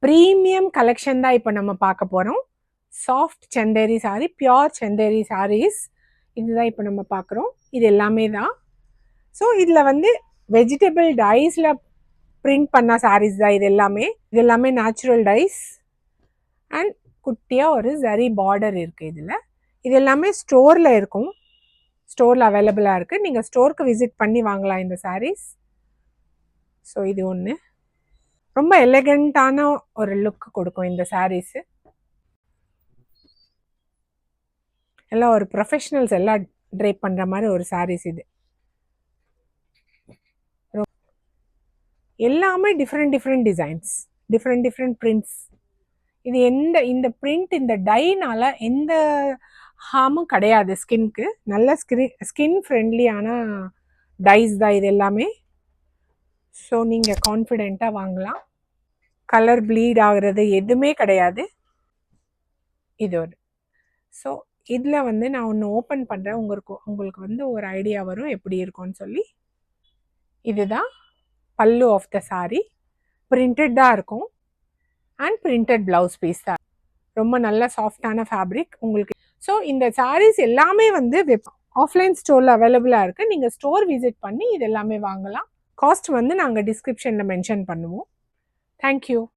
Premium collection தான் இப்போ நம்ம பார்க்க போகிறோம். சாஃப்ட் சந்தேரி சாரி, பியோர் சந்தேரி சாரீஸ் இதுதான் இப்போ நம்ம பார்க்குறோம். இது எல்லாமே தான். ஸோ இதில் வந்து வெஜிடபிள் டைஸில் பிரிண்ட் பண்ண சாரீஸ் தான் இது எல்லாமே. இது எல்லாமே நேச்சுரல் டைஸ் அண்ட் குட்டியாக ஒரு ஜரி பார்டர் இருக்குது இதில். இது எல்லாமே ஸ்டோரில் இருக்கும், ஸ்டோரில் அவைலபிளாக இருக்குது. நீங்கள் ஸ்டோருக்கு விசிட் பண்ணி வாங்கலாம் இந்த சாரீஸ். ஸோ இது ஒன்று ரொம்ப எலகண்ட்டான ஒரு லுக் கொடுக்கும் இந்த சாரீஸு. எல்லாம் ஒரு ப்ரொஃபஷ்னல்ஸ் எல்லாம் ட்ரைப் பண்ணுற மாதிரி ஒரு சாரீஸ் இது. எல்லாமே different different designs, different different prints. இது இந்த பிரிண்ட் இந்த டைனால எந்த ஹார்மும் கிடையாது ஸ்கின்க்கு. நல்ல ஸ்கின் ஃப்ரெண்ட்லியான டைஸ் தான் இது எல்லாமே. ஸோ நீங்கள் கான்ஃபிடெண்ட்டாக வாங்கலாம். கலர் ப்ளீட் ஆகுறது எதுவுமே கிடையாது இது ஒரு. ஸோ இதில் வந்து நான் ஒன்று ஓப்பன் பண்ணுறேன், உங்களுக்கு வந்து ஒரு ஐடியா வரும் எப்படி இருக்கும்னு சொல்லி. இதுதான் பல்லு ஆஃப் த சாரி. பிரிண்டட் தான் இருக்கும் அண்ட் பிரிண்டட் ப்ளவுஸ் பீஸ் தான். ரொம்ப நல்ல சாஃப்டான ஃபேப்ரிக் உங்களுக்கு. ஸோ இந்த சாரீஸ் எல்லாமே வந்து ஆஃப்லைன் ஸ்டோரில் அவைலபிளாக இருக்குது. நீங்கள் ஸ்டோர் விசிட் பண்ணி இது எல்லாமே வாங்கலாம். காஸ்ட் வந்து நாங்கள் டிஸ்கிரிப்ஷனில் மென்ஷன் பண்ணுவோம். தேங்க்யூ.